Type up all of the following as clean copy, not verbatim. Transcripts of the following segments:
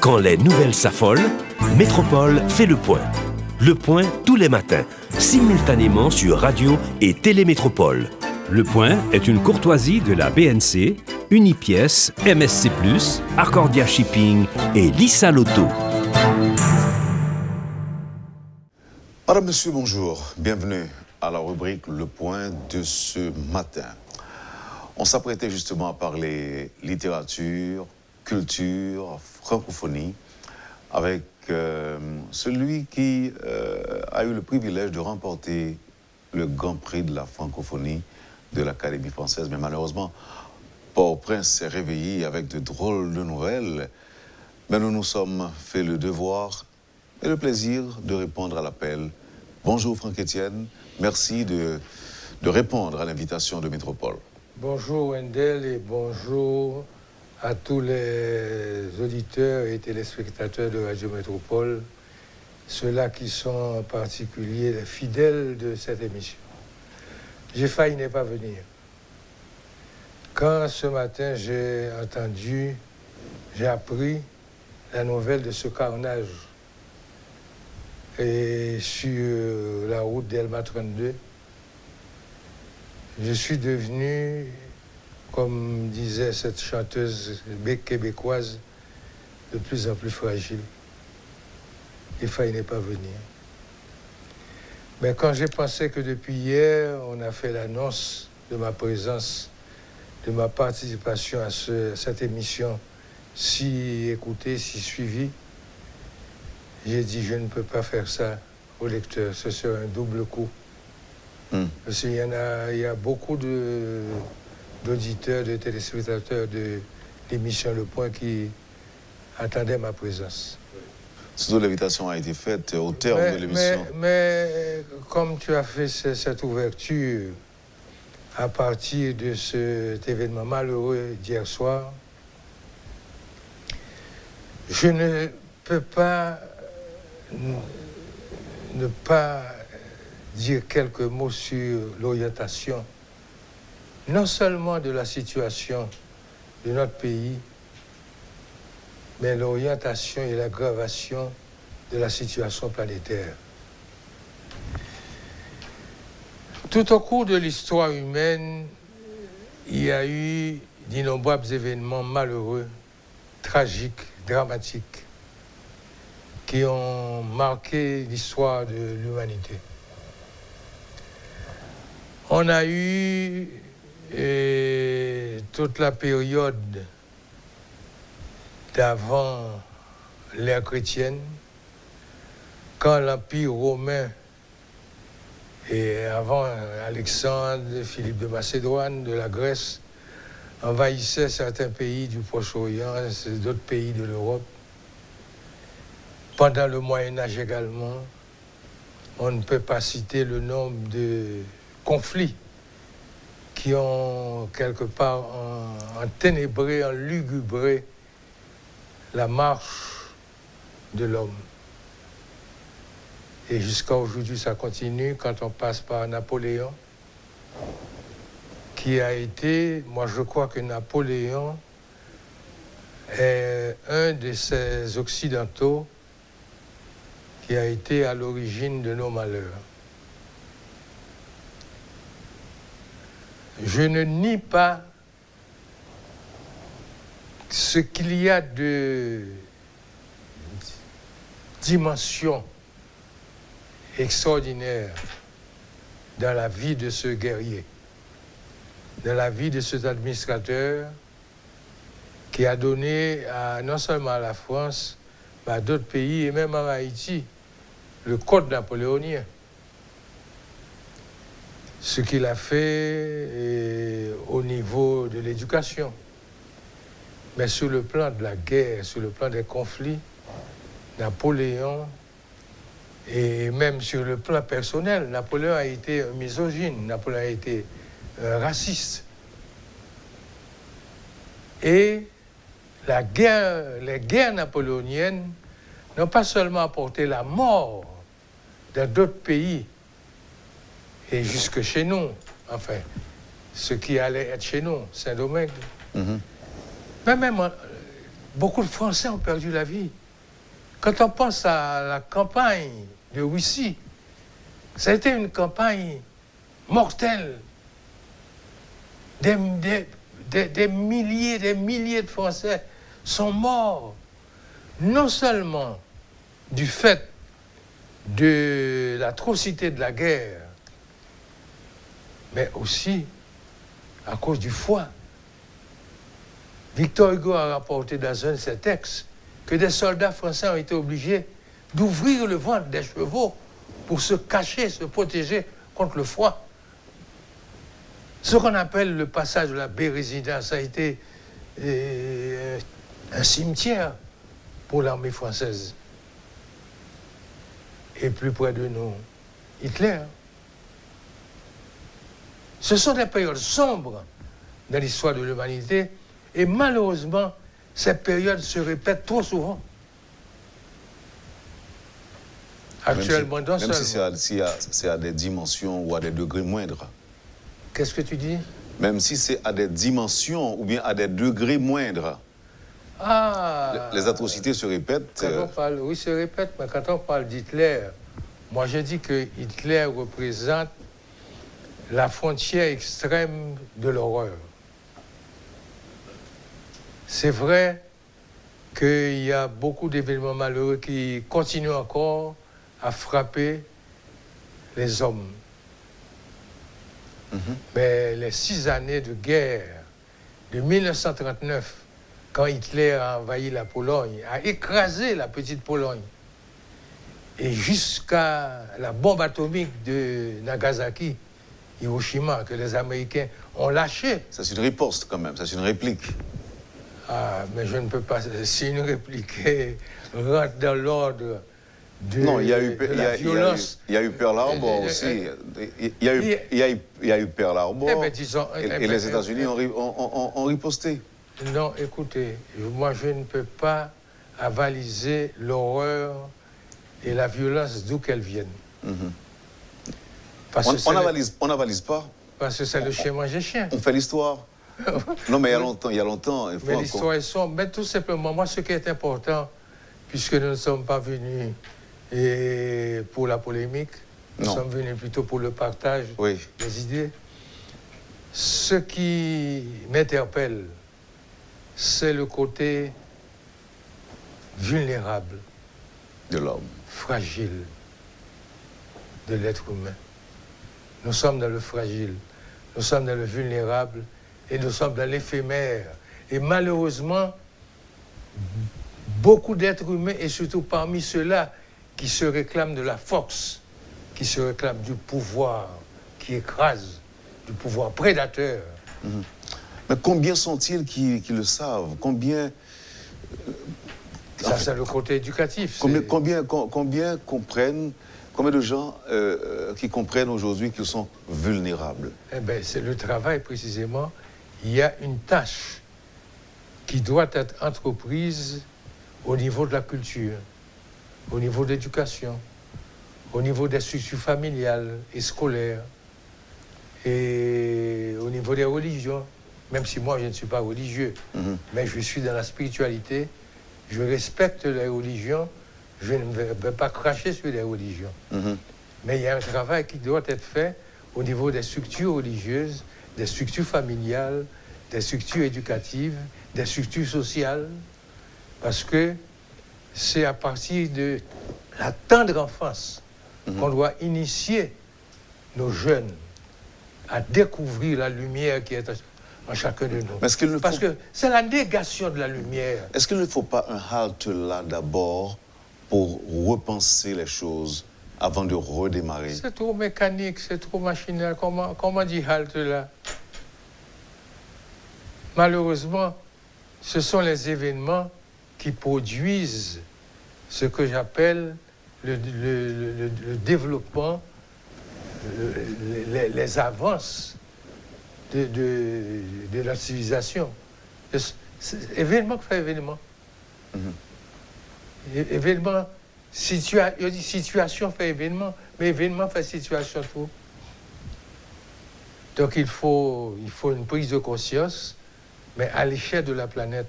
Quand les nouvelles s'affolent, Métropole fait le point. Le point tous les matins, simultanément sur Radio et Télémétropole. Le point est une courtoisie de la BNC, Unipièce, MSC+, Arcordia Shipping et Lisa Lotto. Madame, Monsieur, bonjour. Bienvenue à la rubrique Le Point de ce matin. On s'apprêtait justement à parler littérature, culture, francophonie, avec celui qui a eu le privilège de remporter le Grand Prix de la francophonie de l'Académie française. Mais malheureusement, Port-au-Prince s'est réveillé avec de drôles de nouvelles. Mais nous nous sommes fait le devoir et le plaisir de répondre à l'appel. Bonjour Franck-Étienne, merci de répondre à l'invitation de Métropole. Bonjour Wendell et bonjour à tous les auditeurs et téléspectateurs de Radio Métropole, ceux-là qui sont en particulier les fidèles de cette émission. J'ai failli ne pas venir. Quand ce matin j'ai appris la nouvelle de ce carnage et sur la route d'Elma 32, je suis devenu, comme disait cette chanteuse québécoise, de plus en plus fragile. Il fallait pas venir. Mais quand j'ai pensé que depuis hier, on a fait l'annonce de ma présence, de ma participation à cette émission, si écoutée, si suivie, j'ai dit je ne peux pas faire ça au lecteur, ce serait un double coup. Parce qu'il y a beaucoup d'auditeurs, de téléspectateurs de l'émission Le Point qui attendaient ma présence. Surtout l'invitation a été faite au terme de l'émission. Mais comme tu as fait cette ouverture à partir de cet événement malheureux d'hier soir, je ne peux pas ne pas dire quelques mots sur l'orientation, non seulement de la situation de notre pays, mais l'orientation et l'aggravation de la situation planétaire. Tout au cours de l'histoire humaine, il y a eu d'innombrables événements malheureux, tragiques, dramatiques, qui ont marqué l'histoire de l'humanité. On a eu toute la période d'avant l'ère chrétienne, quand l'Empire romain, et avant Alexandre, Philippe de Macédoine, de la Grèce, envahissait certains pays du Proche-Orient, d'autres pays de l'Europe. Pendant le Moyen-Âge également, on ne peut pas citer le nombre de conflits qui ont quelque part enténébré, enlugubré la marche de l'homme. Et jusqu'à aujourd'hui, ça continue quand on passe par Napoléon, qui a été, moi je crois que Napoléon est un de ces Occidentaux qui a été à l'origine de nos malheurs. Je ne nie pas ce qu'il y a de dimension extraordinaire dans la vie de ce guerrier, dans la vie de cet administrateur qui a donné non seulement à la France, mais à d'autres pays et même à Haïti, le code napoléonien. Ce qu'il a fait au niveau de l'éducation. Mais sur le plan de la guerre, sur le plan des conflits, Napoléon, et même sur le plan personnel, Napoléon a été un misogyne, Napoléon a été un raciste. Et les guerres napoléoniennes n'ont pas seulement apporté la mort dans d'autres pays, et jusque chez nous, enfin, ce qui allait être chez nous, Saint-Domingue. Mais même beaucoup de Français ont perdu la vie. Quand on pense à la campagne de Russie, ça a été une campagne mortelle. Des milliers de Français sont morts, non seulement du fait de l'atrocité de la guerre, mais aussi à cause du foie. Victor Hugo a rapporté dans un de ses textes que des soldats français ont été obligés d'ouvrir le ventre des chevaux pour se cacher, se protéger contre le froid. Ce qu'on appelle le passage de la Bérésina, ça a été un cimetière pour l'armée française. Et plus près de nous, Hitler. Ce sont des périodes sombres dans l'histoire de l'humanité et malheureusement, ces périodes se répètent trop souvent. Actuellement, même si c'est à des dimensions ou à des degrés moindres. Qu'est-ce que tu dis? Même si c'est à des dimensions ou bien à des degrés moindres. Ah, les atrocités se répètent. Quand on parle, oui, se répètent, mais quand on parle d'Hitler, moi je dis que Hitler représente la frontière extrême de l'horreur. C'est vrai qu'il y a beaucoup d'événements malheureux qui continuent encore à frapper les hommes. Mais les 6 années de guerre de 1939, quand Hitler a envahi la Pologne, a écrasé la petite Pologne, et jusqu'à la bombe atomique de Nagasaki, Hiroshima, que les Américains ont lâché. C'est une riposte quand même, c'est une réplique. Ah, mais je ne peux pas... Si une réplique rentre dans l'ordre de la violence... Il y a eu Pearl Harbor aussi. Il y a eu Pearl Harbor. Et les États-Unis ont riposté. Non, écoutez, moi je ne peux pas avaliser l'horreur et la violence d'où qu'elles viennent. On n'avalise pas. Parce que c'est le chien manger chien. On fait l'histoire. Non, mais il y a longtemps. Mais l'histoire est sombre. Mais tout simplement, moi, ce qui est important, puisque nous ne sommes pas venus pour la polémique, nous sommes venus plutôt pour le partage des idées. Ce qui m'interpelle, c'est le côté vulnérable de l'homme, fragile de l'être humain. Nous sommes dans le fragile, nous sommes dans le vulnérable et nous sommes dans l'éphémère. Et malheureusement, beaucoup d'êtres humains, et surtout parmi ceux-là qui se réclament de la force, qui se réclament du pouvoir, qui écrase, du pouvoir prédateur. Mais combien sont-ils qui le savent? Combien... Ça, c'est le côté éducatif. Combien comprennent, combien de gens qui comprennent aujourd'hui qu'ils sont vulnérables? Eh bien, c'est le travail, précisément. Il y a une tâche qui doit être entreprise au niveau de la culture, au niveau de l'éducation, au niveau des structures familiales et scolaires, et au niveau des religions. Même si moi, je ne suis pas religieux, mais je suis dans la spiritualité, je respecte les religions, je ne vais pas cracher sur les religions. Mais il y a un travail qui doit être fait au niveau des structures religieuses, des structures familiales, des structures éducatives, des structures sociales, parce que c'est à partir de la tendre enfance qu'on doit initier nos jeunes à découvrir la lumière qui est en chacun de nous. Parce que c'est la négation de la lumière. Est-ce qu'il ne faut pas un halte là d'abord pour repenser les choses avant de redémarrer? C'est trop mécanique, c'est trop machinal. Comment dire halte là? Malheureusement, ce sont les événements qui produisent ce que j'appelle le développement, les avances de la civilisation. Événement fait événement. Événement, situation fait événement, mais événement fait situation tout. Donc il faut une prise de conscience, mais à l'échelle de la planète.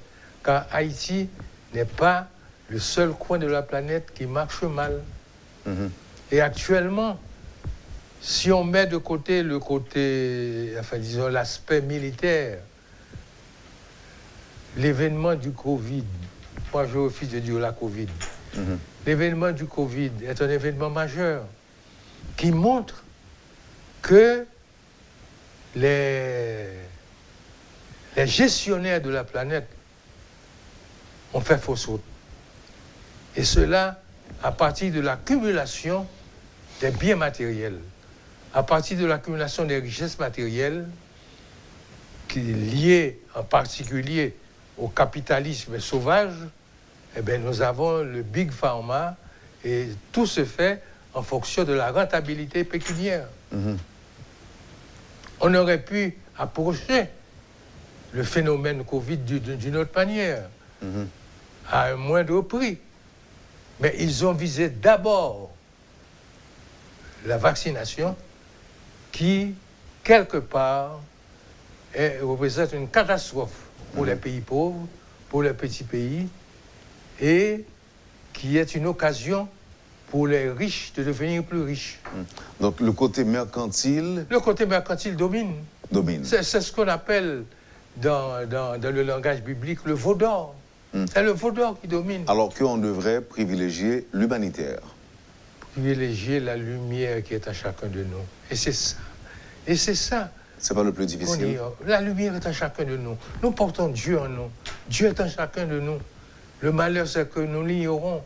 car Haïti n'est pas le seul coin de la planète qui marche mal. Et actuellement, si on met de côté l'aspect militaire, l'événement du Covid, moi je refuse de dire la Covid, l'événement du Covid est un événement majeur qui montre que les gestionnaires de la planète ont fait fausse route. Et cela à partir de l'accumulation des biens matériels, à partir de l'accumulation des richesses matérielles qui est liée en particulier au capitalisme sauvage. Eh bien, nous avons le Big Pharma et tout se fait en fonction de la rentabilité pécuniaire. On aurait pu approcher le phénomène Covid d'une autre manière, à un moindre prix. Mais ils ont visé d'abord la vaccination qui, quelque part, représente une catastrophe pour les pays pauvres, pour les petits pays, et qui est une occasion pour les riches de devenir plus riches. Donc le côté mercantile... Le côté mercantile domine. C'est ce qu'on appelle dans le langage biblique le veau d'or. C'est le veau d'or qui domine. Alors qu'on devrait privilégier l'humanitaire. Privilégier la lumière qui est en chacun de nous. Et c'est ça. Et c'est ça. C'est pas le plus difficile. La lumière est en chacun de nous. Nous portons Dieu en nous. Dieu est en chacun de nous. Le malheur, c'est que nous l'ignorons.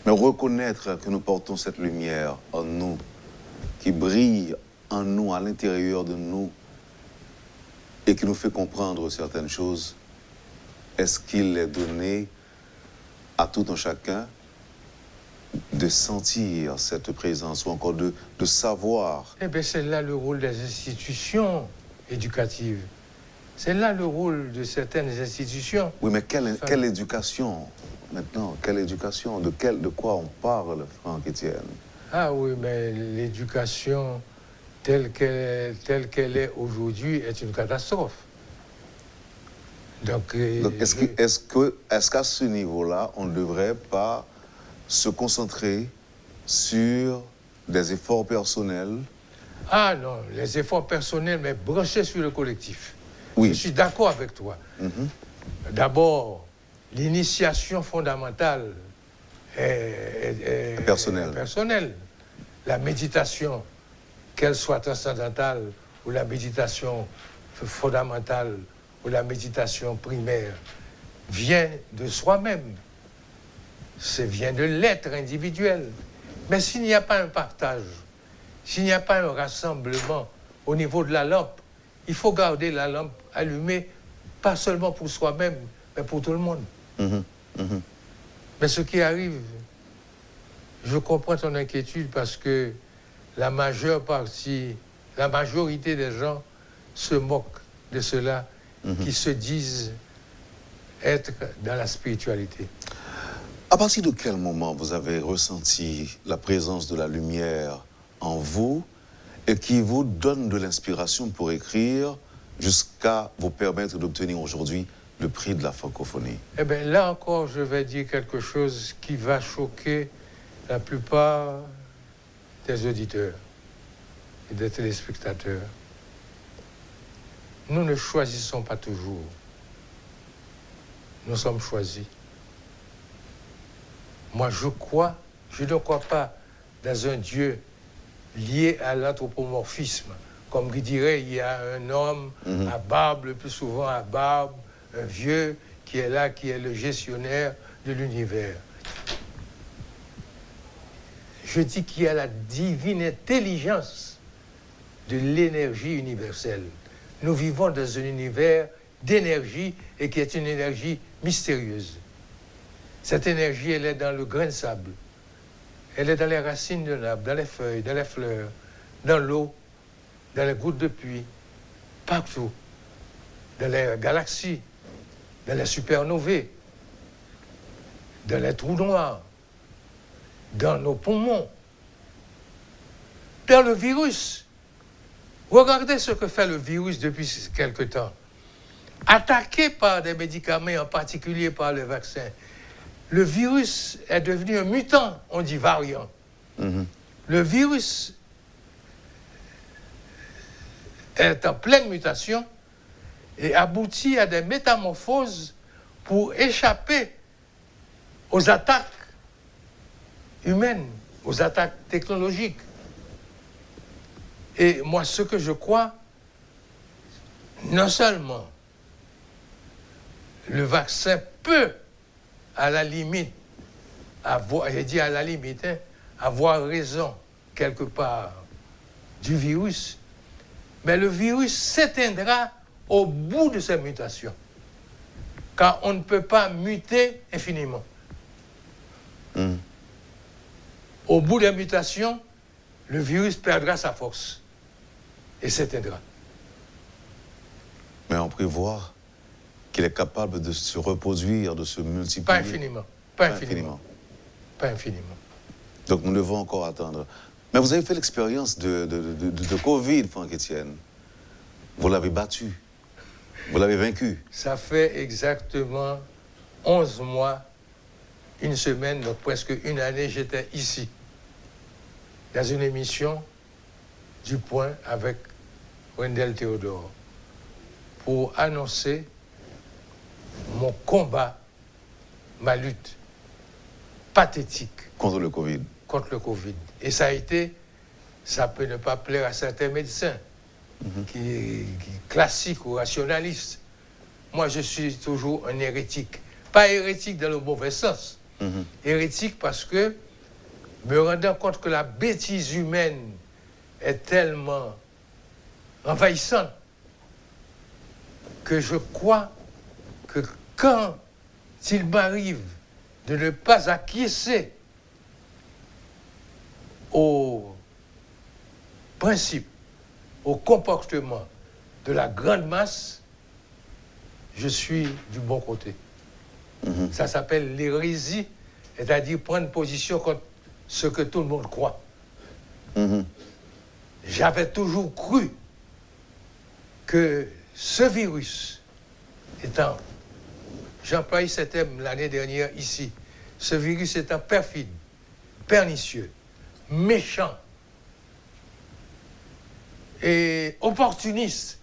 Mais reconnaître que nous portons cette lumière en nous, qui brille en nous, à l'intérieur de nous, et qui nous fait comprendre certaines choses, est-ce qu'il est donné à tout un chacun de sentir cette présence ou encore de savoir? Eh bien, c'est là le rôle des institutions éducatives. C'est là le rôle de certaines institutions. Oui, mais quelle éducation maintenant? Quelle éducation? De quoi on parle, Franck Etienne? Ah oui, mais l'éducation telle qu'elle est aujourd'hui est une catastrophe. Donc est-ce qu'à ce niveau-là, on ne devrait pas se concentrer sur des efforts personnels? Ah non, les efforts personnels, mais branchés sur le collectif. Oui. Je suis d'accord avec toi. D'abord, l'initiation fondamentale est personnelle. La méditation, qu'elle soit transcendantale ou la méditation fondamentale ou la méditation primaire, vient de soi-même. Vient de l'être individuel. Mais s'il n'y a pas un partage, s'il n'y a pas un rassemblement au niveau de la lampe, il faut garder la lampe allumée, pas seulement pour soi-même, mais pour tout le monde. Mais ce qui arrive, je comprends ton inquiétude parce que la majorité des gens se moquent de ceux-là qui se disent être dans la spiritualité. À partir de quel moment vous avez ressenti la présence de la lumière en vous et qui vous donne de l'inspiration pour écrire jusqu'à vous permettre d'obtenir aujourd'hui le prix de la francophonie? Eh bien, là encore, je vais dire quelque chose qui va choquer la plupart des auditeurs et des téléspectateurs. Nous ne choisissons pas toujours. Nous sommes choisis. Moi, je ne crois pas dans un Dieu lié à l'anthropomorphisme. Comme il dirait, il y a un homme à barbe, le plus souvent à barbe, un vieux qui est là, qui est le gestionnaire de l'univers. Je dis qu'il y a la divine intelligence de l'énergie universelle. Nous vivons dans un univers d'énergie et qui est une énergie mystérieuse. Cette énergie, elle est dans le grain de sable. Elle est dans les racines de l'arbre, dans les feuilles, dans les fleurs, dans l'eau, dans les gouttes de pluie, partout. Dans les galaxies, dans les supernovae, dans les trous noirs, dans nos poumons, dans le virus. Regardez ce que fait le virus depuis quelque temps. attaqué par des médicaments, en particulier par le vaccin. Le virus est devenu un mutant, on dit variant. Le virus est en pleine mutation et aboutit à des métamorphoses pour échapper aux attaques humaines, aux attaques technologiques. Et moi, ce que je crois, non seulement le vaccin peut, à la limite, avoir raison quelque part du virus, mais le virus s'éteindra au bout de ces mutations, car on ne peut pas muter infiniment. Au bout des mutations, le virus perdra sa force et s'éteindra. Mais on prévoit qu'il est capable de se reproduire, de se multiplier. Pas infiniment. Pas infiniment. Pas infiniment. Donc nous devons encore attendre. Mais vous avez fait l'expérience de Covid, Franck Etienne. Vous l'avez battu. Vous l'avez vaincu. Ça fait exactement 11 mois, une semaine, donc presque une année, j'étais ici, dans une émission du Point avec Wendell Théodore, pour annoncer mon combat, ma lutte pathétique contre le Covid. Contre le Covid. Et ça a été, ça peut ne pas plaire à certains médecins, qui classiques ou rationalistes. Moi, je suis toujours un hérétique. Pas hérétique dans le mauvais sens. Hérétique parce que, me rendant compte que la bêtise humaine est tellement envahissante que je crois que quand il m'arrive de ne pas acquiescer au principe, au comportement de la grande masse, je suis du bon côté. Ça s'appelle l'hérésie, c'est-à-dire prendre position contre ce que tout le monde croit. J'avais toujours cru que ce virus étant, j'emploie ce thème l'année dernière ici, ce virus étant perfide, pernicieux, méchant et opportuniste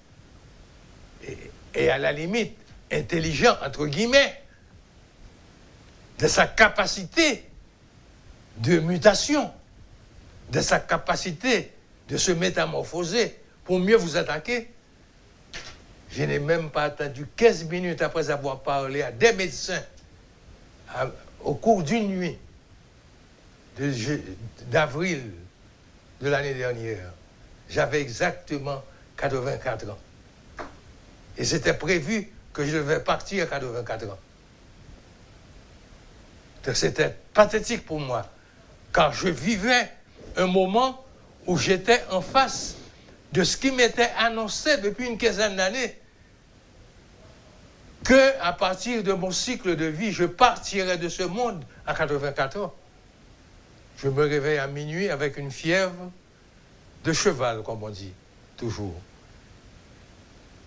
et à la limite intelligent, entre guillemets, de sa capacité de mutation, de sa capacité de se métamorphoser pour mieux vous attaquer. Je n'ai même pas attendu 15 minutes après avoir parlé à des médecins au cours d'une nuit d'avril de l'année dernière. J'avais exactement 84 ans. Et c'était prévu que je devais partir à 84 ans. Donc c'était pathétique pour moi, car je vivais un moment où j'étais en face de ce qui m'était annoncé depuis une quinzaine d'années, qu'à partir de mon cycle de vie, je partirais de ce monde à 84 ans. Je me réveille à minuit avec une fièvre de cheval, comme on dit, toujours.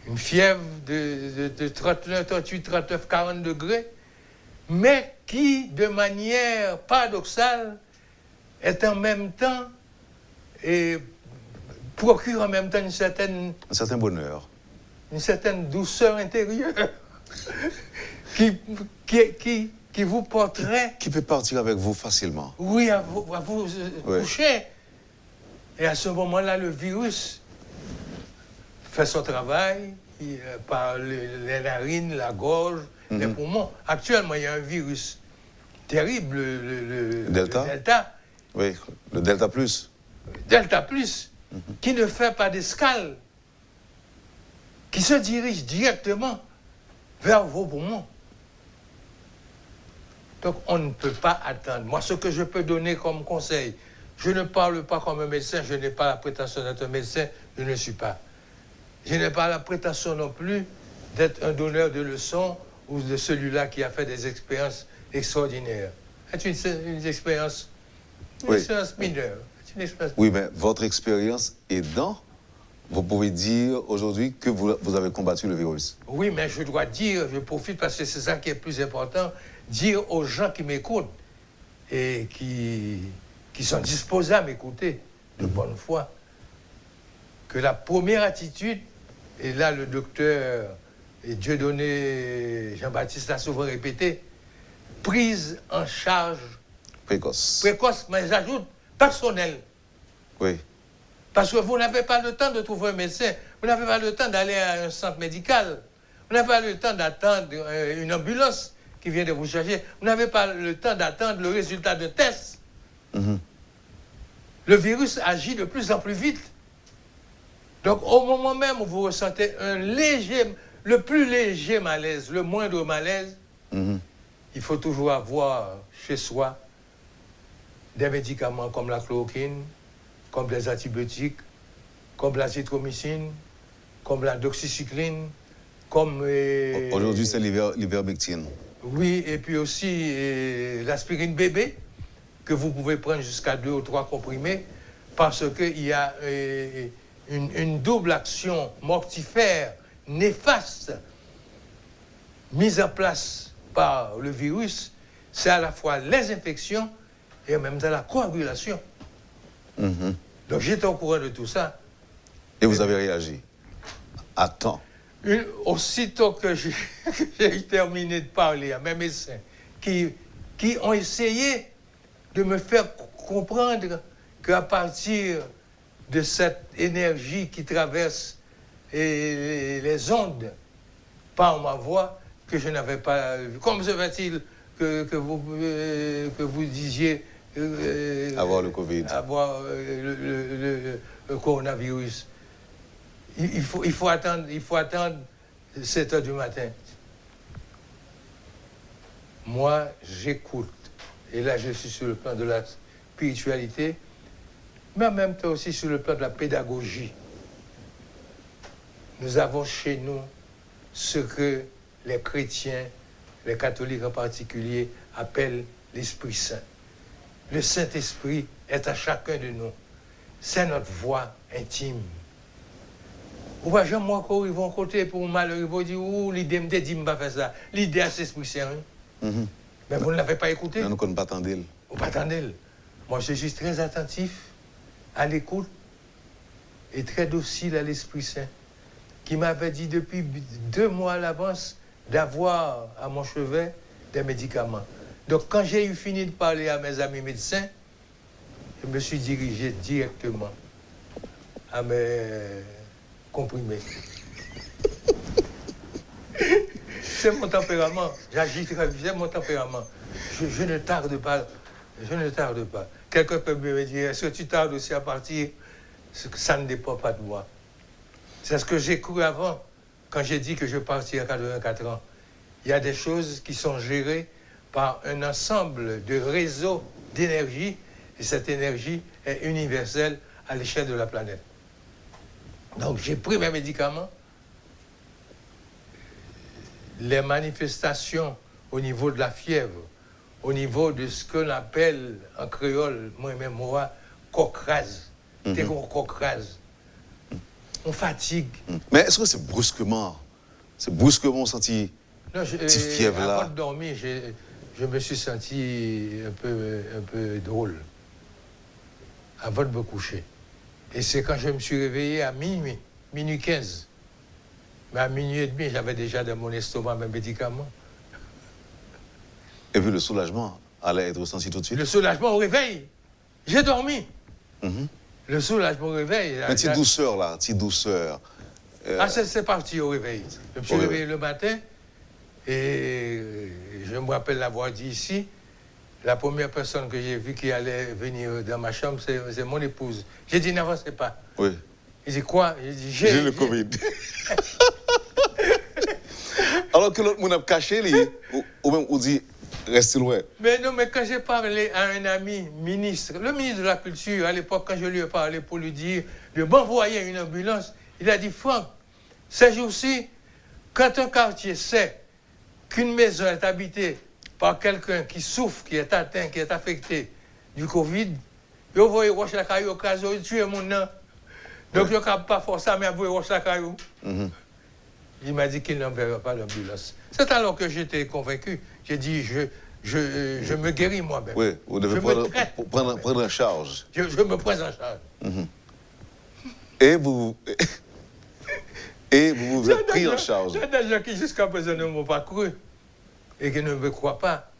Une fièvre de 39, 38, 39, 40 degrés, mais qui, de manière paradoxale, est en même temps et procure en même temps un certain bonheur, une certaine douceur intérieure qui vous porterait... Qui peut partir avec vous facilement. Oui, à vous coucher. Et à ce moment-là, le virus fait son travail par les narines, la gorge, les poumons. Actuellement, il y a un virus terrible, le Delta. Oui, le Delta Plus. Delta Plus, qui ne fait pas d'escale, qui se dirige directement vers vos poumons. Donc, on ne peut pas attendre. Moi, ce que je peux donner comme conseil, je ne parle pas comme un médecin, je n'ai pas la prétention d'être un médecin, je ne le suis pas. Je n'ai pas la prétention non plus d'être un donneur de leçons ou de celui-là qui a fait des expériences extraordinaires. C'est une expérience mineure. Oui, mais votre expérience est dans vous pouvez dire aujourd'hui que vous avez combattu le virus. Oui, mais je dois dire, je profite parce que c'est ça qui est plus important, dire aux gens qui m'écoutent et qui sont disposés à m'écouter de bonne foi, que la première attitude, et là le docteur et Dieudonné Jean-Baptiste l'a souvent répété, prise en charge Précoce. précoce, mais j'ajoute personnelle. Oui. Parce que vous n'avez pas le temps de trouver un médecin, vous n'avez pas le temps d'aller à un centre médical, vous n'avez pas le temps d'attendre une ambulance qui vient de vous chercher, vous n'avez pas le temps d'attendre le résultat de test. Le virus agit de plus en plus vite. Donc au moment même où vous ressentez le plus léger malaise, le moindre malaise, il faut toujours avoir chez soi des médicaments comme la chloroquine, comme les antibiotiques, comme l'azithromycine, comme la doxycycline, comme... Aujourd'hui, c'est l'ivermectine. Oui, et puis aussi l'aspirine bébé, que vous pouvez prendre jusqu'à 2 ou 3 comprimés, parce qu'il y a une double action mortifère, néfaste, mise en place par le virus. C'est à la fois les infections et en même temps la coagulation. Donc j'étais au courant de tout ça. Et vous avez réagi à temps. Aussitôt que j'ai terminé de parler à mes médecins qui ont essayé de me faire comprendre qu'à partir de cette énergie qui traverse les ondes par ma voix, que je n'avais pas vu. Comment se fait-il que vous disiez avoir le Covid, avoir le coronavirus? Il faut attendre 7 heures du matin. Moi, j'écoute. Et là, je suis sur le plan de la spiritualité, mais en même temps aussi sur le plan de la pédagogie. Nous avons chez nous ce que les chrétiens, les catholiques en particulier, appellent l'Esprit Saint. Le Saint-Esprit est à chacun de nous. C'est notre voix intime. Ou pas, j'aime moi quand ils vont côté pour malheur, ils vont dire, oh, l'idée me dit, je ne vais pas faire ça. L'idée, c'est l'Esprit Saint. Mais vous ne l'avez pas écouté. Mais nous ne connaissons pas attendre. Ou pas attendre. Moi, je suis très attentif à l'écoute et très docile à l'Esprit Saint, qui m'avait dit depuis 2 mois à l'avance d'avoir à mon chevet des médicaments. Donc, quand j'ai eu fini de parler à mes amis médecins, je me suis dirigé directement à mes comprimés. C'est mon tempérament. J'agis très vite, c'est mon tempérament. Je ne tarde pas. Je ne tarde pas. Quelqu'un peut me dire, est-ce que tu tardes aussi à partir? Ça ne dépend pas de moi. C'est ce que j'ai cru avant, quand j'ai dit que je partirais à 84 ans. Il y a des choses qui sont gérées par un ensemble de réseaux d'énergie, et cette énergie est universelle à l'échelle de la planète. Donc j'ai pris mes médicaments. Les manifestations au niveau de la fièvre, au niveau de ce qu'on appelle en créole, moi-même, moi, coquerase. T'es coquerase. On fatigue. Mais est-ce que c'est brusquement senti cette fièvre-là? Avant de dormir, je me suis senti un peu drôle. Avant de me coucher. Et c'est quand je me suis réveillé à minuit 15. Mais à minuit et demi, j'avais déjà dans mon estomac mes médicaments. Et puis le soulagement allait être ressenti tout de suite? Le soulagement au réveil. J'ai dormi. Le soulagement au réveil. Mais petite douceur là, petite douceur. C'est parti au réveil. Je me suis réveillé le matin et je me rappelle l'avoir dit ici. La première personne que j'ai vue qui allait venir dans ma chambre, c'est mon épouse. J'ai dit, n'avancez pas. Oui. Il dit, quoi? J'ai dit, j'ai le Covid. Alors que l'autre monde a caché, ou même on dit, restez loin. Mais non, mais quand j'ai parlé à un ami ministre, le ministre de la Culture, à l'époque, quand je lui ai parlé pour lui dire de m'envoyer une ambulance, il a dit, Franck, ces jours-ci, quand un quartier sait qu'une maison est habitée par quelqu'un qui souffre, qui est atteint, qui est affecté du Covid, vous voyez, la caillou au cas où tuer mon nom. Donc, je ne peux pas faire ça, mais après, au Sakaïou. Il m'a dit qu'il n'enverra pas l'ambulance. C'est alors que j'étais convaincu. J'ai dit, je me guéris moi-même. Oui, vous devez prendre en charge. Je me prends en charge. Et vous vous êtes pris en charge. Il y a des gens qui jusqu'à présent ne m'ont pas cru et qui ne me croient pas.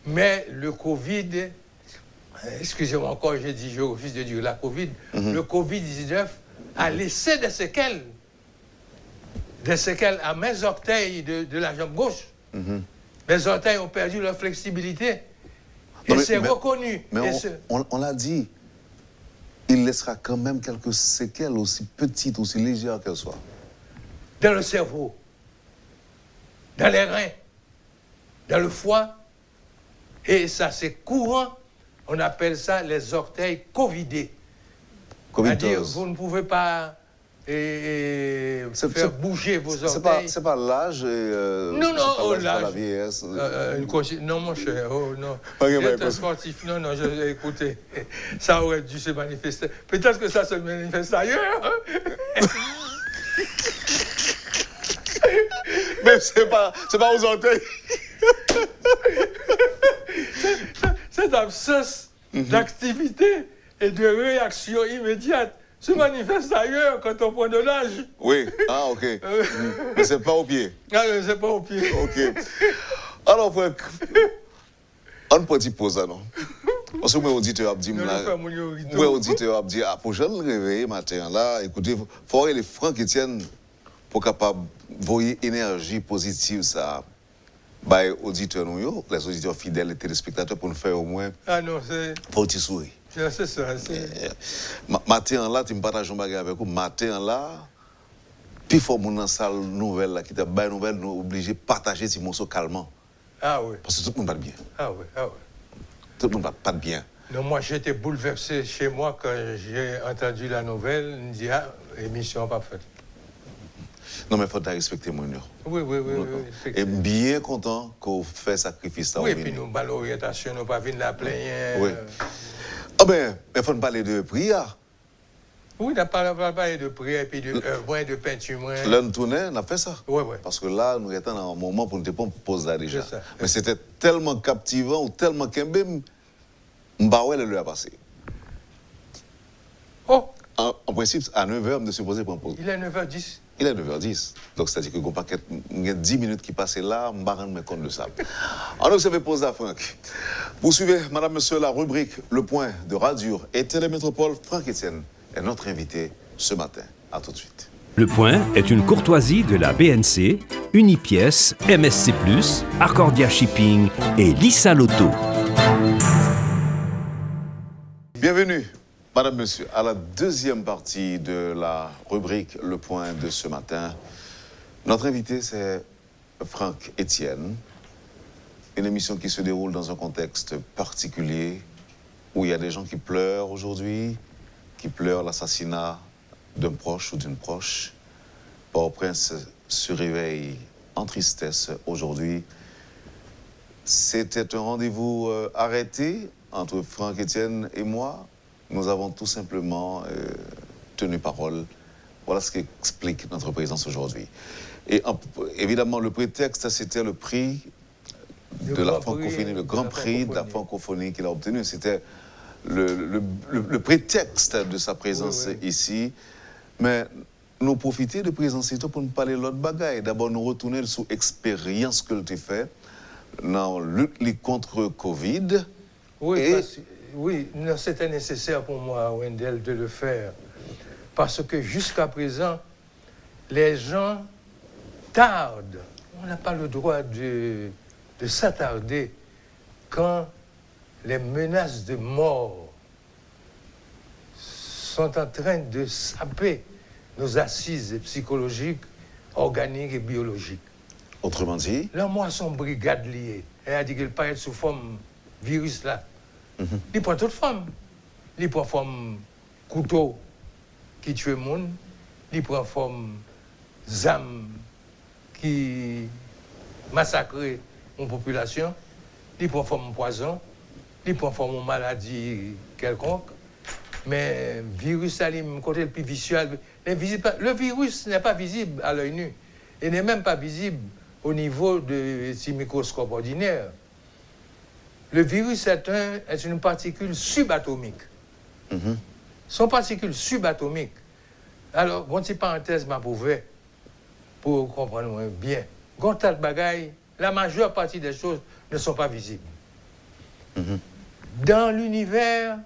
Mais le Covid, excusez-moi encore, j'ai dit, je refuse de dire la Covid, le Covid-19 a laissé des séquelles à mes orteils de la jambe gauche. Mes orteils ont perdu leur flexibilité. Et c'est reconnu. Mais on l'a dit, il laissera quand même quelques séquelles aussi petites, aussi légères qu'elles soient. Dans le cerveau, dans les reins, dans le foie. Et ça, c'est courant. On appelle ça les orteils covidés. C'est-à-dire, vous ne pouvez pas faire bouger vos orteils. C'est pas l'âge non, l'âge. La vieillesse. Non, mon cher, oh non. J'étais sportif, non, écoutez, ça aurait dû se manifester. Peut-être que ça se manifeste ailleurs. Mais c'est pas aux orteils. Cette absence d'activité et de réaction immédiate se manifeste ailleurs quand on prend de l'âge. Oui, ok. Mais c'est pas au pied. Ah, c'est pas au pied. Ok. Alors, Franck, on peut dire pause, non? Parce que moi, auditeur a dit, pour je me réveiller matin, là, écoutez, il faut les Franck Etienne pour capable voyer énergie positive, ça. Bah, auditeurs, les auditeurs fidèles, les téléspectateurs, pour nous faire au moins. Ah non, c'est. Faut que tu souris. C'est ça. Matin là, tu me partages un bagage avec vous. Matin là, puis il faut que dans salle nouvelle là, qui t'a bail nouvelle, nous obligés de partager ces morceaux calmement. Ah oui. Parce que tout le monde va bien. Ah oui. Tout le monde va pas bien. Non, moi j'étais bouleversé chez moi quand j'ai entendu la nouvelle. Je me dis, émission pas faite. Non, mais il faut respecter mon nom. Oui. Et bien content qu'on fait sacrifice. Oui, et puis nous, l'orientation, nous pas venir la plaindre. Oui. Ah ben, il faut parler de prière. Oui, on a parlé de prière, et puis de œuvre, de peinture. Là, nous tournons, on a fait ça. Oui. Parce que là, nous étions dans un moment pour nous poser là déjà. Ça. Mais c'était tellement captivant ou tellement qu'un m'bawel le a passé. Oh! En principe, à 9h, on est supposé prendre pause. Il est 9h10. Il est 9h10. Donc, c'est-à-dire que il y a 10 minutes qui passent là, je ne me rends pas compte de ça. Alors, vous avez posé à Franck. Poursuivez, madame, monsieur, la rubrique Le Point de Radio et Télémétropole. Franck Etienne est notre invité ce matin. À tout de suite. Le Point est une courtoisie de la BNC, Unipièce, MSC+, Accordia Shipping et Lisa Lotto. Bienvenue, madame, monsieur, à la deuxième partie de la rubrique Le Point de ce matin. Notre invité, c'est Franck Etienne. Une émission qui se déroule dans un contexte particulier où il y a des gens qui pleurent aujourd'hui, qui pleurent l'assassinat d'un proche ou d'une proche. Port-au-Prince se réveille en tristesse aujourd'hui. C'était un rendez-vous arrêté entre Franck Etienne et moi. Nous avons tout simplement tenu parole. Voilà ce qui explique notre présence aujourd'hui. Et évidemment, le prétexte, c'était le prix de la francophonie, le grand prix de la francophonie qu'il a obtenu. C'était le prétexte de sa présence ici. Mais nous profiter de présence pour nous parler de l'autre bagaille. D'abord, nous retourner sur l'expérience que tu as fait dans la lutte contre Covid. Oui, c'était nécessaire pour moi, Wendell, de le faire. Parce que jusqu'à présent, les gens tardent. On n'a pas le droit de s'attarder quand les menaces de mort sont en train de saper nos assises psychologiques, organiques et biologiques. Autrement dit? Là, moi, son brigade liée. Elle a dit qu'elle paraît sous forme virus là. Il prend toute forme. Il prend forme couteau qui tue le monde. Il prend forme zame qui massacre une population. Il prend forme poison. Il prend forme maladie quelconque. Mais virus, côté le plus vicieux, le virus n'est pas visible à l'œil nu. Il n'est même pas visible au niveau de ces microscopes ordinaires. Le virus est une particule subatomique. Mm-hmm. Son particule subatomique. Alors, une petite parenthèse m'a prouvé pour comprendre bien. Quand t'as le bagaille, la majeure partie des choses ne sont pas visibles. Mm-hmm. Dans l'univers,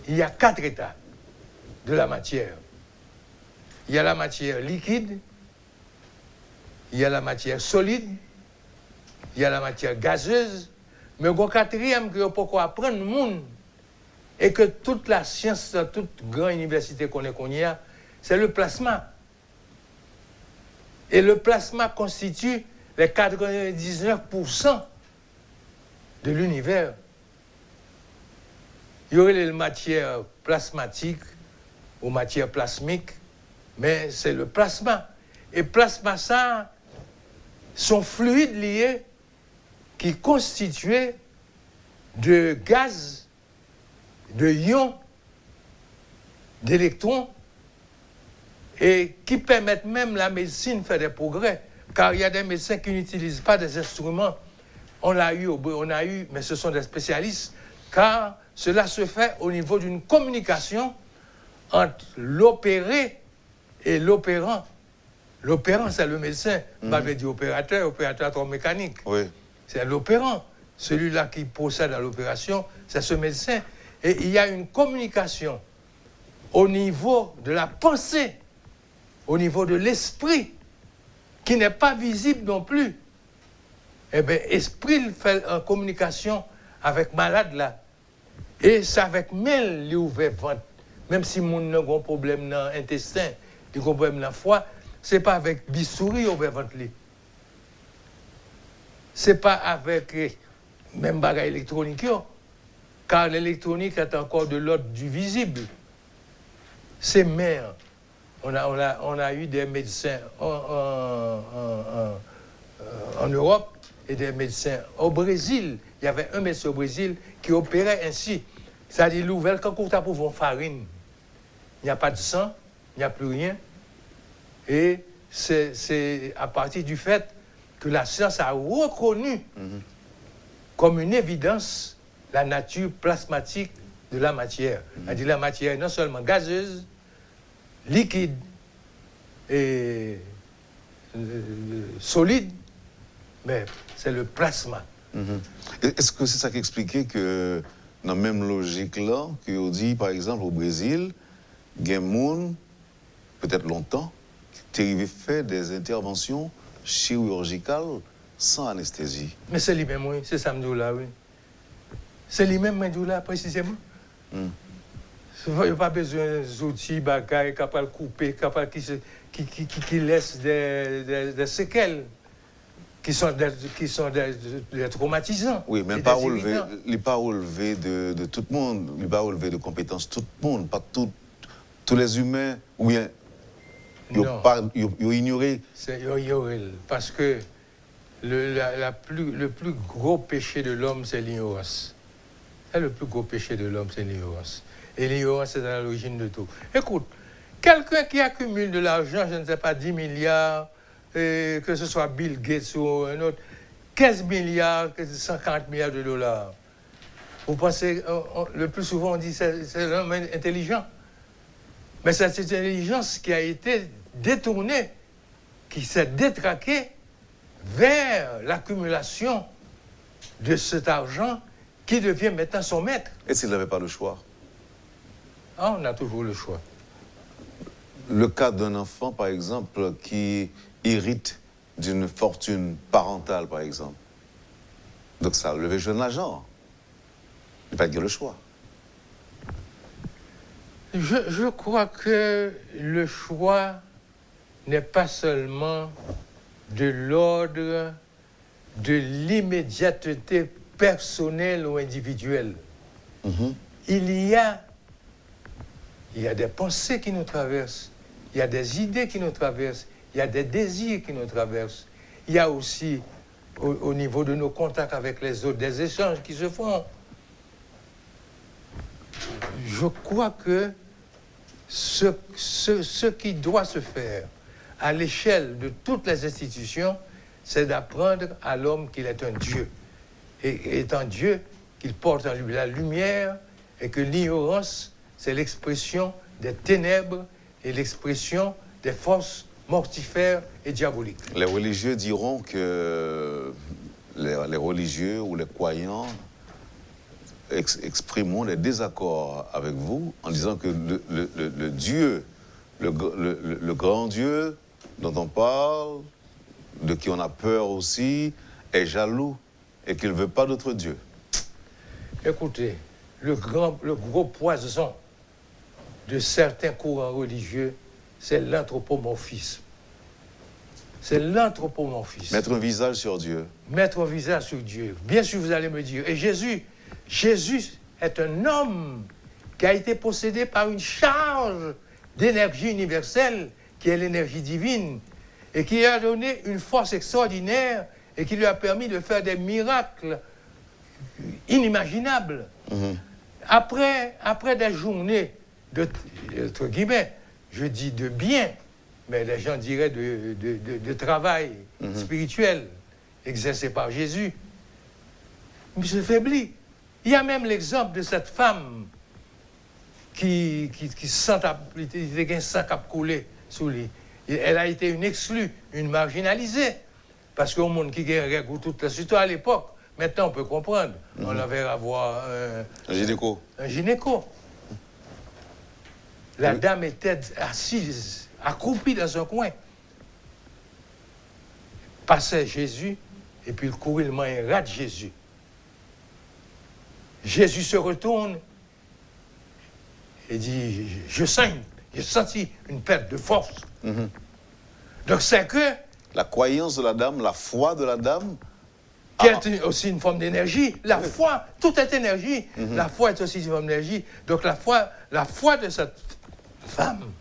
il y a 4 états de la matière. Il y a la matière liquide, il y a la matière solide, il y a la matière gazeuse, mais le quatrième que pourquoi apprendre le monde et que toute la science, toute grande université qu'on y a, c'est le plasma. Et le plasma constitue les 99% de l'univers. Il y aurait les matières plasmatiques ou matières plasmiques, mais c'est le plasma. Et plasma, ça, sont fluides liés qui constituaient de gaz, de ions, d'électrons, et qui permettent même la médecine de faire des progrès. Car il y a des médecins qui n'utilisent pas des instruments. On a eu, mais ce sont des spécialistes, car cela se fait au niveau d'une communication entre l'opéré et l'opérant. L'opérant, c'est le médecin. On m'avait dit opérateur mécanique. Oui. C'est l'opérant. Celui-là qui procède à l'opération, c'est ce médecin. Et il y a une communication au niveau de la pensée, au niveau de l'esprit, qui n'est pas visible non plus. Eh bien, esprit fait en communication avec malade là. Et c'est avec mêle les ouvert ventre. Même si mon n'a un problème dans l'intestin, il a un problème dans le foie, c'est pas avec bistouri ouvert ventre. C'est pas avec même bagage électronique, car l'électronique est encore de l'ordre du visible. C'est mère. On a eu des médecins en Europe et des médecins au Brésil. Il y avait un médecin au Brésil qui opérait ainsi. C'est-à-dire l'ouvert quand on tape pour farine. Il n'y a pas de sang, il n'y a plus rien. Et c'est à partir du fait que la science a reconnu comme une évidence la nature plasmatique de la matière. C'est-à-dire la matière est non seulement gazeuse, liquide et solide, mais c'est le plasma. Est-ce que c'est ça qui expliquait que, dans la même logique là, qu'on dit, par exemple, au Brésil, il y a des gens, peut-être longtemps, qui arrivaient à faire des interventions chirurgicales sans anesthésie? Mais c'est lui-même, oui, c'est ça là, oui. C'est lui-même, là, précisément. Il n'y a pas besoin d'outils, bagailles, capables de couper, capables qui laissent des séquelles. Qui sont des traumatisants. Oui, mais pas relevé de tout le monde, il pas relevé de compétences tout le monde, pas tous les humains, ou bien ils ont ignoré. C'est ignoré, parce que le plus gros péché de l'homme, c'est l'ignorance. C'est le plus gros péché de l'homme, c'est l'ignorance. Et l'ignorance est à l'origine de tout. Écoute, quelqu'un qui accumule de l'argent, je ne sais pas, 10 milliards, que ce soit Bill Gates ou un autre, 15 milliards, 140 milliards de dollars. Vous pensez, le plus souvent on dit que c'est l'homme intelligent. Mais c'est cette intelligence qui a été détournée, qui s'est détraquée vers l'accumulation de cet argent qui devient maintenant son maître. Et s'il n'avait pas le choix? Ah, on a toujours le choix. Le cas d'un enfant, par exemple, qui hérite d'une fortune parentale, par exemple. Donc ça a levé jeune l'agent. Il n'y a pas de le choix. Je crois que le choix n'est pas seulement de l'ordre de l'immédiateté personnelle ou individuelle. Il y a des pensées qui nous traversent, il y a des idées qui nous traversent, il y a des désirs qui nous traversent. Il y a aussi, au niveau de nos contacts avec les autres, des échanges qui se font. je crois que ce qui doit se faire à l'échelle de toutes les institutions, c'est d'apprendre à l'homme qu'il est un Dieu. Et étant Dieu, qu'il porte en lui la lumière et que l'ignorance, c'est l'expression des ténèbres et l'expression des forces mortifères et diaboliques. Les religieux diront que les religieux ou les croyants exprimeront des désaccords avec vous en disant que le Dieu, le grand Dieu dont on parle, de qui on a peur aussi, est jaloux et qu'il ne veut pas d'autre Dieu. Écoutez, le gros poison de certains courants religieux, c'est l'anthropomorphisme. C'est l'anthropomorphisme. Mettre un visage sur Dieu. Mettre un visage sur Dieu. Bien sûr, vous allez me dire. Et Jésus est un homme qui a été possédé par une charge d'énergie universelle, qui est l'énergie divine, et qui lui a donné une force extraordinaire et qui lui a permis de faire des miracles inimaginables. Mm-hmm. Après des journées entre guillemets, je dis de bien, mais les gens diraient de travail spirituel exercé par Jésus, il se faiblit. Il y a même l'exemple de cette femme qui sent un sang cap coulé sous lui. Elle a été une exclue, une marginalisée, parce qu'au monde qui gagne toute la situation à l'époque, maintenant on peut comprendre. On avait avoir un gynéco. Un gynéco. La dame était assise, accroupie dans un coin. Passait Jésus, et puis il courait le main et rate Jésus. Jésus se retourne et dit, je saigne, j'ai senti une perte de force. Mm-hmm. Donc c'est que... La croyance de la dame, la foi de la dame... Qui est aussi une forme d'énergie. La foi, tout est énergie. Mm-hmm. La foi est aussi une forme d'énergie. Donc la foi de cette femme,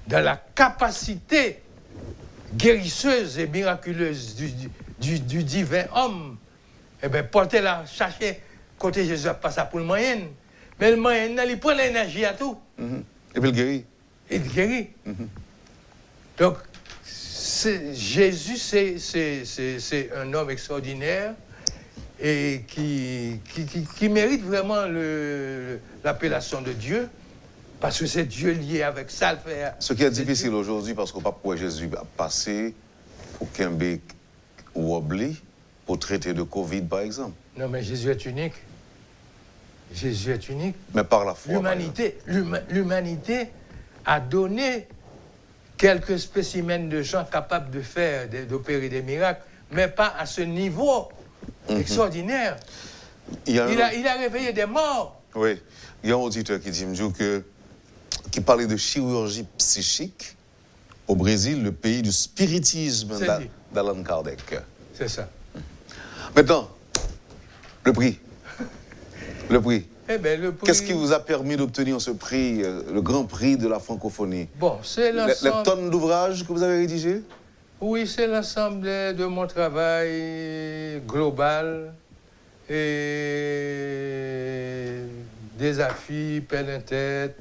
dans la capacité guérisseuse et miraculeuse du divin homme, eh bien, portez-la, chercher, côté Jésus pas ça pour le moyen. Mais le moyen, il prend l'énergie à tout. Mm-hmm. Et puis il guérit. Il guérit. Mm-hmm. Donc, Jésus, c'est un homme extraordinaire et qui mérite vraiment l'appellation de Dieu. Parce que c'est Dieu lié avec ça. Ce qui est difficile aujourd'hui, parce qu'on ne peut pas Jésus a passé pour Québec ou Obli pour traiter de Covid, par exemple. Non, mais Jésus est unique. Jésus est unique. Mais par la foi. L'humanité a donné quelques spécimens de gens capables de faire, d'opérer des miracles, mais pas à ce niveau extraordinaire. Il a réveillé des morts. Oui. Il y a un auditeur qui dit qui parlait de chirurgie psychique au Brésil, le pays du spiritisme d'Allan Kardec. C'est ça. Maintenant, le prix. Le prix. Eh ben, le prix... Qu'est-ce qui vous a permis d'obtenir ce prix, le grand prix de la francophonie? Bon, c'est l'ensemble... Les tonnes d'ouvrages que vous avez rédigés? Oui, c'est l'ensemble de mon travail global et des affiches, peine en tête.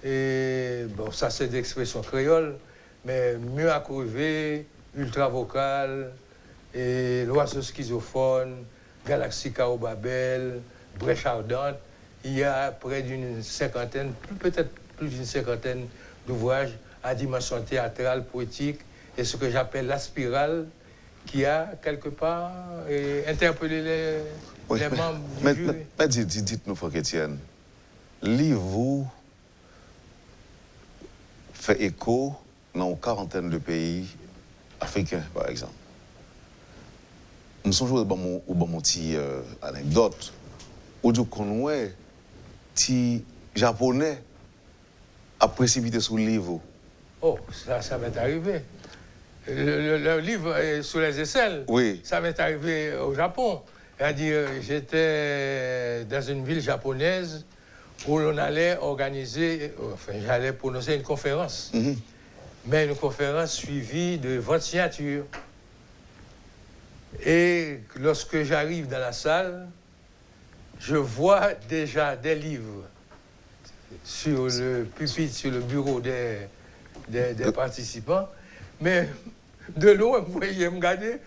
Et bon, ça c'est d'expression créole, mais mieux à crever, ultra vocal, et l'oiseau schizophone, Galaxie Kaobabel, Brèche ardente. Il y a près d'une cinquantaine, peut-être plus d'une cinquantaine d'ouvrages à dimension théâtrale, poétique, et ce que j'appelle la spirale, qui a quelque part interpellé les membres du jury. Mais dites-nous, Franck Etienne, livre-vous fait écho dans une quarantaine de pays africains, par exemple. Nous sommes joués au bon petit anecdote où nous connaissons des japonais à précipiter sous le livre. Oh, ça m'est arrivé. Le livre est sous les aisselles. Oui. Ça m'est arrivé au Japon. C'est-à-dire, j'étais dans une ville japonaise où l'on allait organiser, enfin, j'allais prononcer une conférence. Mm-hmm. Mais une conférence suivie de vote signature. Et lorsque j'arrive dans la salle, je vois déjà des livres sur le pupitre, sur le bureau des participants. Mais de loin, vous voyez, me regarder,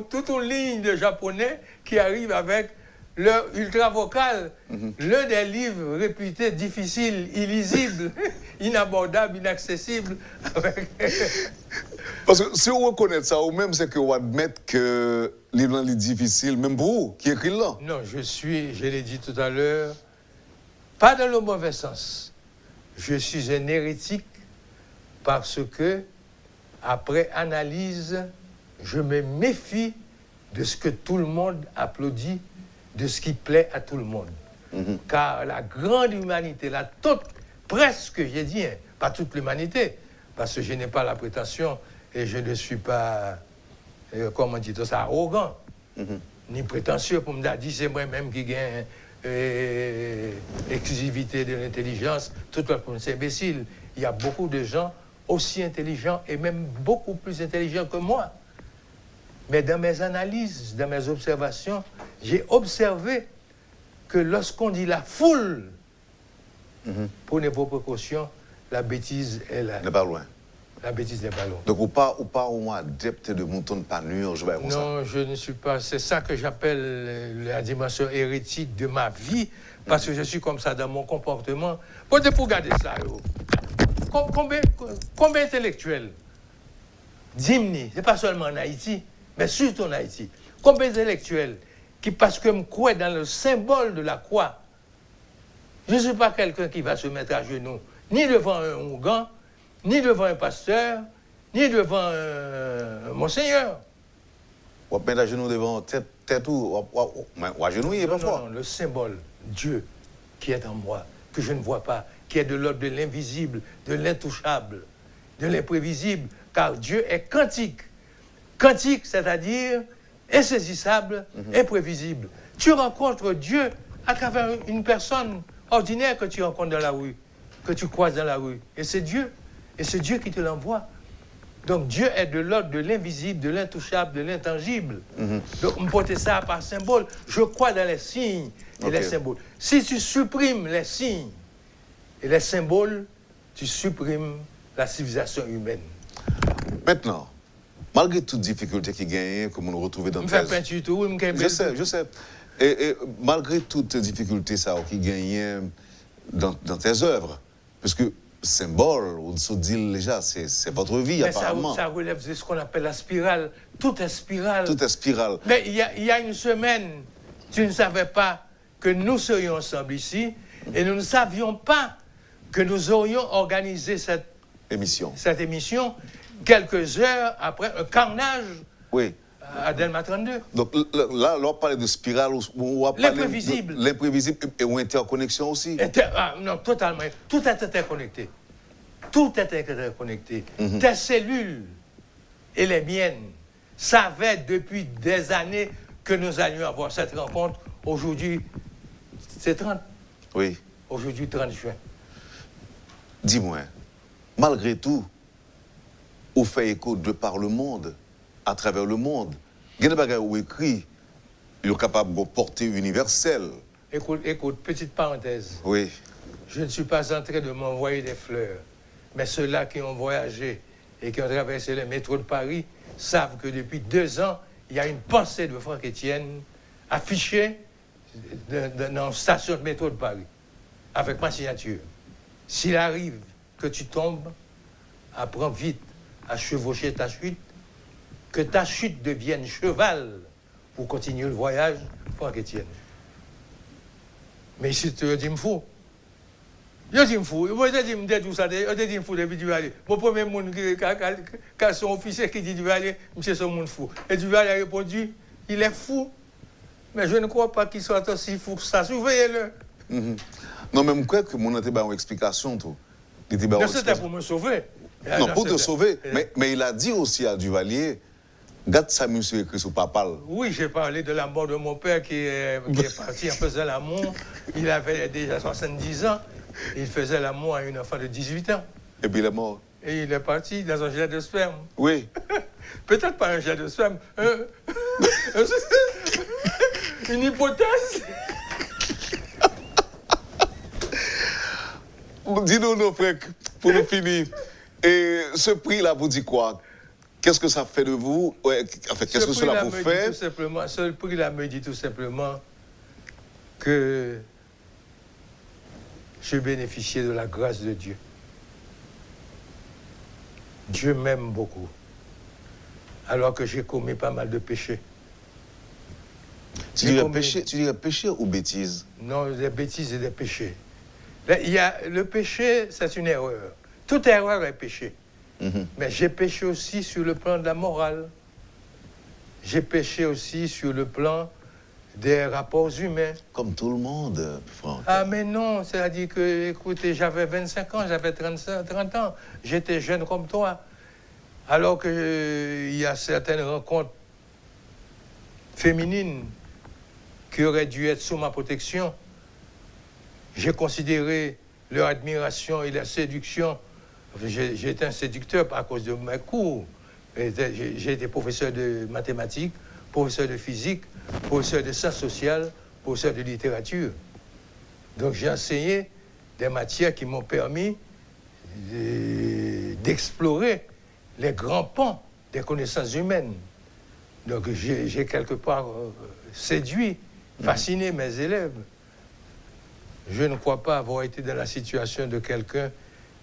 toute une ligne de Japonais qui arrivent avec leur ultra-vocal, l'un des livres réputés difficiles, illisibles, inabordables, inaccessibles. Parce que si on reconnaît ça, ou même c'est qu'on admet que le livre est difficile, même pour vous, qui écrit là. Non, je l'ai dit tout à l'heure, pas dans le mauvais sens. Je suis un hérétique parce que, après analyse, je me méfie de ce que tout le monde applaudit, de ce qui plaît à tout le monde. Car la grande humanité, presque, j'ai dit, hein, pas toute l'humanité, parce que je n'ai pas la prétention et je ne suis pas, comment dit ça, arrogant, ni prétentieux pour me dire, c'est moi-même qui gagne exclusivité de l'intelligence, tout le monde, c'est imbécile. Il y a beaucoup de gens aussi intelligents et même beaucoup plus intelligents que moi. Mais dans mes analyses, dans mes observations, j'ai observé que lorsqu'on dit la foule, prenez vos précautions, la bêtise est là. N'est pas loin. La bêtise n'est pas loin. Donc, ou pas un adepte de mouton de panure, je vais comme ça. Non, je ne suis pas. C'est ça que j'appelle la dimension hérétique de ma vie, parce que je suis comme ça dans mon comportement. Pour regarder ça, combien d'intellectuels d'hymnes, c'est pas seulement en Haïti, mais surtout en Haïti, combien d'intellectuels qui, parce que me croient dans le symbole de la croix, je ne suis pas quelqu'un qui va se mettre à genoux, ni devant un Ougan, ni devant un pasteur, ni devant un monseigneur. On va mettre à genoux devant tête ou à genouiller parfois. Non, le symbole, Dieu, qui est en moi, que je ne vois pas, qui est de l'ordre de l'invisible, de l'intouchable, de l'imprévisible, car Dieu est quantique. Quantique, c'est-à-dire insaisissable, imprévisible. Tu rencontres Dieu à travers une personne ordinaire que tu rencontres dans la rue, que tu croises dans la rue. Et c'est Dieu. Et c'est Dieu qui te l'envoie. Donc Dieu est de l'ordre de l'invisible, de l'intouchable, de l'intangible. Donc on porte ça par symbole. Je crois dans les signes et les symboles. Si tu supprimes les signes et les symboles, tu supprimes la civilisation humaine. Maintenant, malgré toutes les difficultés qui gagnent, comme on nous retrouve dans Je sais. Et malgré toutes les difficultés qui gagnent dans tes œuvres, parce que symbole, on se dit déjà, c'est votre vie, mais apparemment. Ça relève de ce qu'on appelle la spirale. Tout est spirale. Tout est spirale. Mais il y a une semaine, tu ne savais pas que nous serions ensemble ici, et nous ne savions pas que nous aurions organisé cette émission quelques heures après un carnage à Delma 32. Donc là, on parle de spirale, on parle l'imprévisible. L'imprévisible et ou interconnexion aussi. Non, totalement. Tout est interconnecté. Tout est interconnecté. Tes cellules et les miennes savaient depuis des années que nous allions avoir cette rencontre. Aujourd'hui, c'est 30. Oui. Aujourd'hui, 30 juin. Dis-moi, malgré tout, on fait écho de par le monde, à travers le monde. Il y a des bagages où écrit, il est capable de portée universelle. Écoute, petite parenthèse. Oui. Je ne suis pas en train de m'envoyer des fleurs, mais ceux-là qui ont voyagé et qui ont traversé le métro de Paris savent que depuis 2 ans, il y a une pensée de Franck Etienne affichée dans la station de métro de Paris, avec ma signature. S'il arrive que tu tombes, apprends vite à chevaucher ta chute, que ta chute devienne cheval pour continuer le voyage, Franck Etienne. Mais si tu dis, me fou. Je dis, me fou. Moi, je dis, me tout ça. Je dis, me fou depuis tu vas aller. Mon premier monde qui a son officier qui dit, tu vas aller, monsieur, c'est un monde fou. Et tu vas aller répondu, il est fou. Mais je ne crois pas qu'il soit aussi fou que ça. Surveillez-le. Non, mais je crois que mon été a une explication, tout. Non, c'était pour me sauver. Non, pour te sauver. Mais il a dit aussi à Duvalier, garde ça, monsieur, écrit sur Papal. Oui, j'ai parlé de la mort de mon père qui est parti en faisant l'amour. Il avait déjà 70 ans. Il faisait l'amour à une enfant de 18 ans. Et puis il est mort. Et il est parti dans un jet de sperme. Oui. Peut-être pas un jet de sperme. Une hypothèse. Dis-nous, nos frères, pour nous finir. Et ce prix-là vous dit quoi? Qu'est-ce que ça fait de vous? Ouais, enfin, qu'est-ce que cela vous fait? Ce prix-là me dit tout simplement que je bénéficiais de la grâce de Dieu. Dieu m'aime beaucoup, alors que j'ai commis pas mal de péchés. Tu dirais péché ou bêtise? Non, des bêtises et des péchés. Le péché, c'est une erreur. Toute erreur est péché. Mais j'ai péché aussi sur le plan de la morale. J'ai péché aussi sur le plan des rapports humains. Comme tout le monde, Franck. Ah, mais non, c'est-à-dire que, écoutez, j'avais 25 ans, j'avais 30 ans, j'étais jeune comme toi. Alors qu'il y a certaines rencontres féminines qui auraient dû être sous ma protection, j'ai considéré leur admiration et leur séduction. J'ai été un séducteur à cause de mes cours. J'ai été professeur de mathématiques, professeur de physique, professeur de sciences sociales, professeur de littérature. Donc j'ai enseigné des matières qui m'ont permis d'explorer les grands pans des connaissances humaines. Donc j'ai quelque part séduit, fasciné mes élèves. Je ne crois pas avoir été dans la situation de quelqu'un